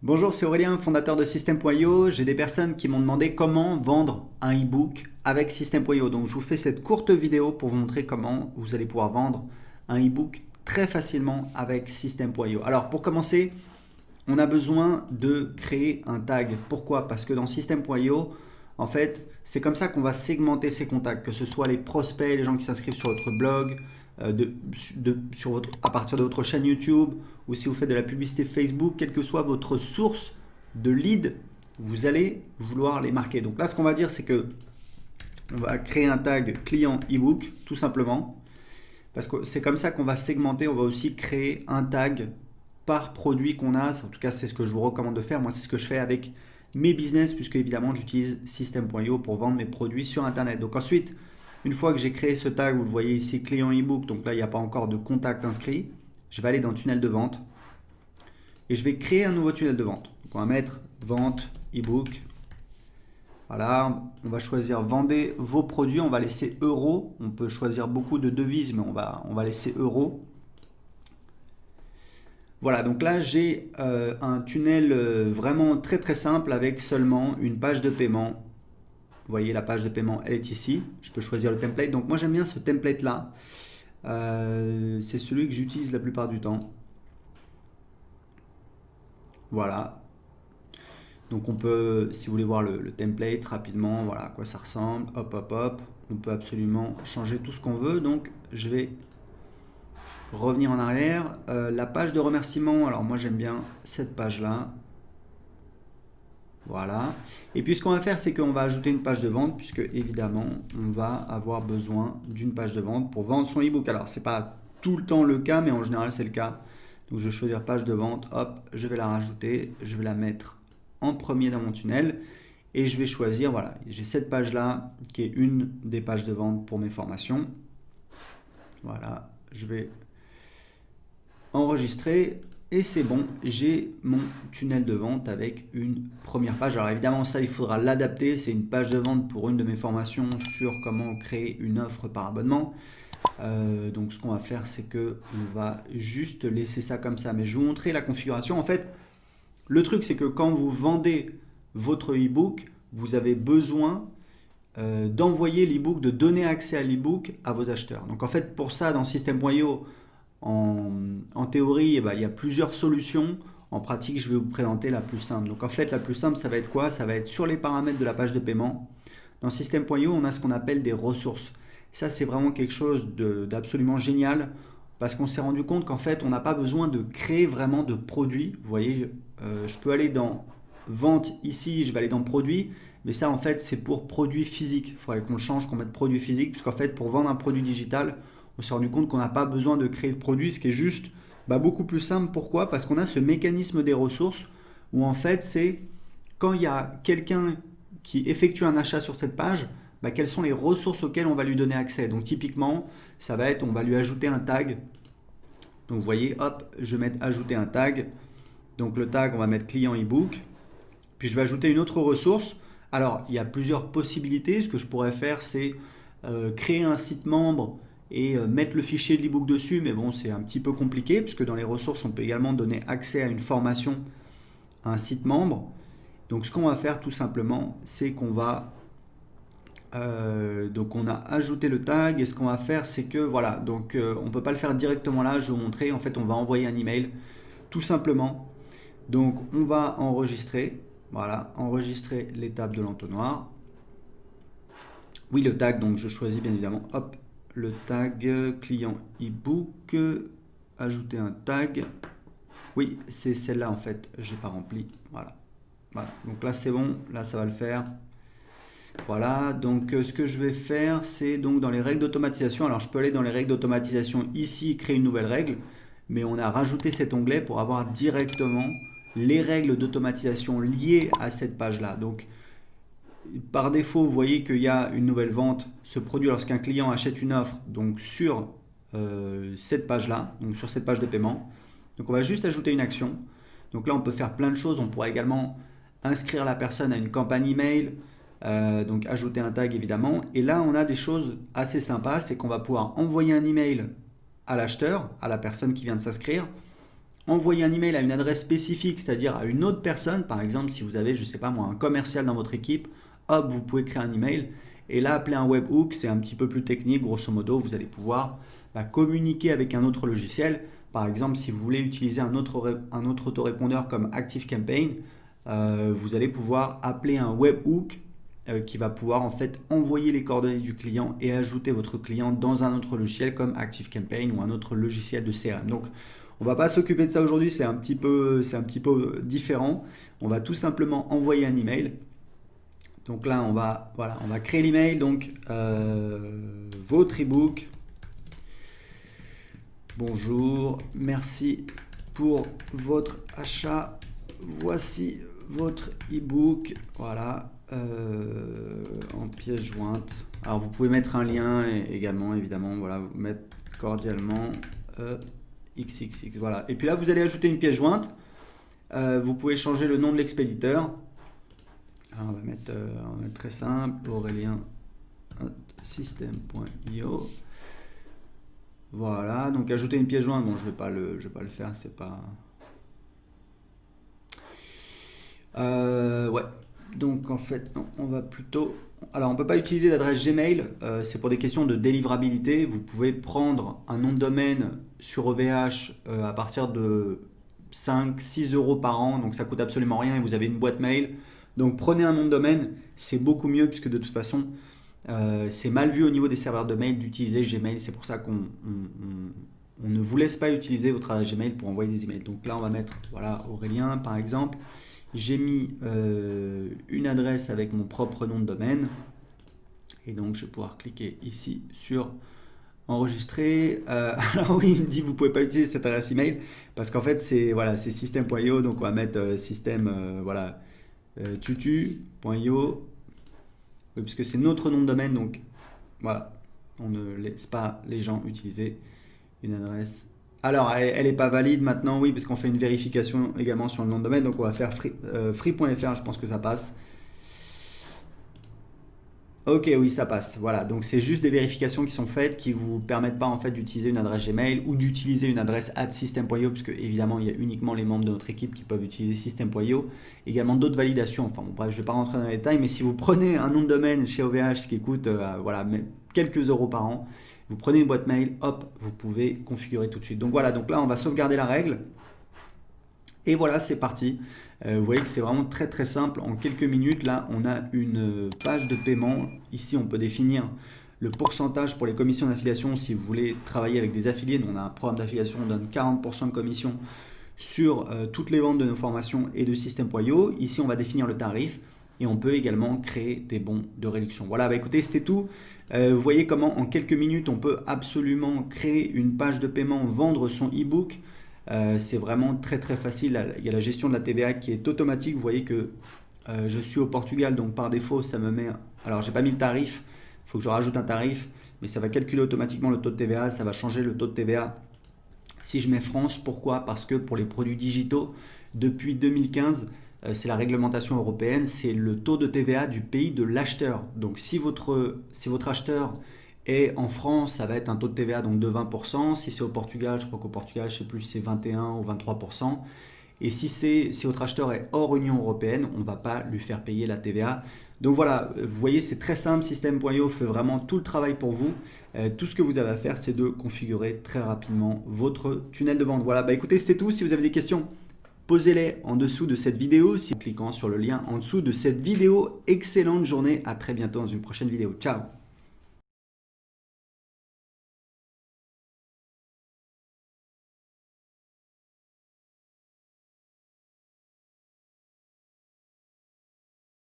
Bonjour, c'est Aurélien, fondateur de System.io. J'ai des personnes qui m'ont demandé comment vendre un e-book avec System.io. Donc je vous fais cette courte vidéo pour vous montrer comment vous allez pouvoir vendre un e-book très facilement avec System.io. Alors pour commencer, on a besoin de créer un tag. Pourquoi? Parce que dans System.io, en fait, c'est comme ça qu'on va segmenter ses contacts, que ce soit les prospects, les gens qui s'inscrivent sur votre blog, à partir de votre chaîne YouTube, ou si vous faites de la publicité Facebook, quelle que soit votre source de lead, vous allez vouloir les marquer. Donc là, ce qu'on va dire, c'est que on va créer un tag client ebook, tout simplement, parce que c'est comme ça qu'on va segmenter. On va aussi créer un tag par produit qu'on a. En tout cas, c'est ce que je vous recommande de faire. Moi, c'est ce que je fais avec mes business, puisque évidemment, j'utilise System.io pour vendre mes produits sur Internet. Donc ensuite, une fois que j'ai créé ce tag, vous le voyez ici, client ebook, donc là, il n'y a pas encore de contact inscrit, je vais aller dans tunnel de vente et je vais créer un nouveau tunnel de vente. Donc on va mettre vente ebook. Voilà, on va choisir vendez vos produits, on va laisser euros. On peut choisir beaucoup de devises, mais on va laisser euros. Voilà, donc là j'ai un tunnel vraiment très très simple avec seulement une page de paiement. Vous voyez, la page de paiement, elle est ici. Je peux choisir le template. Donc moi j'aime bien ce template là. C'est celui que j'utilise la plupart du temps. Voilà. Donc on peut, si vous voulez voir le template rapidement, voilà à quoi ça ressemble. Hop, hop, hop. On peut absolument changer tout ce qu'on veut. Donc je vais revenir en arrière. La page de remerciement, alors moi j'aime bien cette page là. Voilà. Et puis ce qu'on va faire, c'est qu'on va ajouter une page de vente, puisque évidemment, on va avoir besoin d'une page de vente pour vendre son ebook. Alors, c'est pas tout le temps le cas, mais en général, c'est le cas. Donc, je vais choisir page de vente. Hop, je vais la rajouter. Je vais la mettre en premier dans mon tunnel. Et je vais choisir, voilà, j'ai cette page-là qui est une des pages de vente pour mes formations. Voilà, je vais enregistrer. Et c'est bon, j'ai mon tunnel de vente avec une première page. Alors évidemment, ça, il faudra l'adapter. C'est une page de vente pour une de mes formations sur comment créer une offre par abonnement. Donc ce qu'on va faire, c'est que on va juste laisser ça comme ça. Mais je vais vous montrer la configuration. En fait, le truc, c'est que quand vous vendez votre e-book, vous avez besoin d'envoyer l'e-book, de donner accès à l'e-book à vos acheteurs. Donc en fait, pour ça, dans System.io, en théorie, il y a plusieurs solutions. En pratique, je vais vous présenter la plus simple. Donc en fait, la plus simple, ça va être quoi? Ça va être sur les paramètres de la page de paiement. Dans System.io, on a ce qu'on appelle des ressources. Ça, c'est vraiment quelque chose d'absolument génial parce qu'on s'est rendu compte qu'en fait, on n'a pas besoin de créer vraiment de produits. Vous voyez, je peux aller dans vente ici, je vais aller dans produit, mais ça, en fait, c'est pour produit physique. Il faudrait qu'on le change, qu'on mette produit physique, puisqu'en fait, pour vendre un produit digital, on s'est rendu compte qu'on n'a pas besoin de créer de produit, ce qui est juste beaucoup plus simple. Pourquoi? Parce qu'on a ce mécanisme des ressources où en fait c'est quand il y a quelqu'un qui effectue un achat sur cette page, quelles sont les ressources auxquelles on va lui donner accès. Donc typiquement, ça va être, on va lui ajouter un tag. Donc vous voyez, hop, je vais mettre ajouter un tag. Donc le tag, on va mettre client ebook. Puis je vais ajouter une autre ressource. Alors il y a plusieurs possibilités. Ce que je pourrais faire, c'est créer un site membre et mettre le fichier de l'ebook dessus, mais bon, c'est un petit peu compliqué puisque dans les ressources, on peut également donner accès à une formation, à un site membre. Donc ce qu'on va faire tout simplement, c'est qu'on va donc on a ajouté le tag et ce qu'on va faire, c'est que voilà, donc on peut pas le faire directement là. Je vais vous montrer. En fait, on va envoyer un email tout simplement. Donc on va enregistrer, voilà, enregistrer l'étape de l'entonnoir. Oui, le tag, donc je choisis bien évidemment, hop, le tag client ebook, ajouter un tag. Oui, c'est celle-là en fait, j'ai pas rempli. Voilà. Voilà. Donc là c'est bon, là ça va le faire. Voilà, donc ce que je vais faire, c'est donc dans les règles d'automatisation. Alors je peux aller dans les règles d'automatisation ici, créer une nouvelle règle, mais on a rajouté cet onglet pour avoir directement les règles d'automatisation liées à cette page-là. Donc par défaut, vous voyez qu'il y a une nouvelle vente se produit lorsqu'un client achète une offre donc sur cette page-là, donc sur cette page de paiement. Donc on va juste ajouter une action. Donc là, on peut faire plein de choses. On pourrait également inscrire la personne à une campagne email, donc ajouter un tag évidemment. Et là, on a des choses assez sympas, c'est qu'on va pouvoir envoyer un email à l'acheteur, à la personne qui vient de s'inscrire. envoyer un email à une adresse spécifique, c'est-à-dire à une autre personne, par exemple, si vous avez, je ne sais pas moi, un commercial dans votre équipe, hop, vous pouvez créer un email. Et là, appeler un webhook, c'est un petit peu plus technique. Grosso modo, vous allez pouvoir communiquer avec un autre logiciel. Par exemple, si vous voulez utiliser un autre autorépondeur comme ActiveCampaign, vous allez pouvoir appeler un webhook qui va pouvoir en fait envoyer les coordonnées du client et ajouter votre client dans un autre logiciel comme ActiveCampaign ou un autre logiciel de CRM. Donc, on ne va pas s'occuper de ça aujourd'hui, c'est un petit peu différent. On va tout simplement envoyer un email. Donc là, on va créer l'email. Donc, votre ebook. Bonjour, merci pour votre achat. Voici votre ebook. Voilà, en pièce jointe. Alors, vous pouvez mettre un lien également, évidemment. Voilà, vous mettre cordialement XXX. Voilà. Et puis là, vous allez ajouter une pièce jointe. Vous pouvez changer le nom de l'expéditeur. Alors, on va mettre très simple, Aurélien system.io. Voilà, donc ajouter une pièce jointe, bon je vais pas le faire, c'est pas... ouais, donc en fait, non, on va plutôt... Alors on peut pas utiliser d'adresse Gmail, c'est pour des questions de délivrabilité. Vous pouvez prendre un nom de domaine sur OVH à partir de 5-6 euros par an, donc ça coûte absolument rien et vous avez une boîte mail. Donc prenez un nom de domaine, c'est beaucoup mieux puisque de toute façon c'est mal vu au niveau des serveurs de mail d'utiliser Gmail. C'est pour ça qu'on ne vous laisse pas utiliser votre adresse Gmail pour envoyer des emails. Donc là on va mettre voilà, Aurélien par exemple. J'ai mis une adresse avec mon propre nom de domaine et donc je vais pouvoir cliquer ici sur enregistrer. Alors oui, il me dit vous pouvez pas utiliser cette adresse email parce qu'en fait c'est voilà, c'est system.io, donc on va mettre system voilà tutu.io, oui, puisque c'est notre nom de domaine, donc voilà, on ne laisse pas les gens utiliser une adresse. Alors elle n'est pas valide maintenant, oui, parce qu'on fait une vérification également sur le nom de domaine, donc on va faire free.fr, je pense que ça passe. Ok, oui, ça passe. Voilà, donc c'est juste des vérifications qui sont faites qui vous permettent pas en fait d'utiliser une adresse Gmail ou d'utiliser une adresse @system.io, parce que évidemment il y a uniquement les membres de notre équipe qui peuvent utiliser system.io. Également d'autres validations. Enfin bon, bref, je vais pas rentrer dans les détails, mais si vous prenez un nom de domaine chez OVH, ce qui coûte voilà quelques euros par an, vous prenez une boîte mail, hop, vous pouvez configurer tout de suite. Donc voilà, donc là on va sauvegarder la règle. Et voilà, c'est parti. Vous voyez que c'est vraiment très très simple. En quelques minutes, là, on a une page de paiement. Ici, on peut définir le pourcentage pour les commissions d'affiliation. Si vous voulez travailler avec des affiliés, on a un programme d'affiliation, on donne 40% de commission sur toutes les ventes de nos formations et de system.io. Ici, on va définir le tarif et on peut également créer des bons de réduction. Voilà, bah écoutez, c'était tout. Vous voyez comment en quelques minutes, on peut absolument créer une page de paiement, vendre son e-book. C'est vraiment très très facile. Il y a la gestion de la TVA qui est automatique. Vous voyez que je suis au Portugal, donc par défaut ça me met, alors j'ai pas mis le tarif, il faut que je rajoute un tarif, mais ça va calculer automatiquement le taux de TVA. Ça va changer le taux de TVA si je mets France. Pourquoi? Parce que pour les produits digitaux, depuis 2015, c'est la réglementation européenne, c'est le taux de TVA du pays de l'acheteur. Donc si votre acheteur et en France, ça va être un taux de TVA donc de 20%. Si c'est au Portugal, je crois qu'au Portugal, je ne sais plus si c'est 21 ou 23%. Et si votre acheteur est hors Union européenne, on ne va pas lui faire payer la TVA. Donc voilà, vous voyez, c'est très simple. System.io fait vraiment tout le travail pour vous. Tout ce que vous avez à faire, c'est de configurer très rapidement votre tunnel de vente. Voilà, bah écoutez, c'est tout. Si vous avez des questions, posez-les en dessous de cette vidéo, en cliquant sur le lien en dessous de cette vidéo. Excellente journée, à très bientôt dans une prochaine vidéo. Ciao!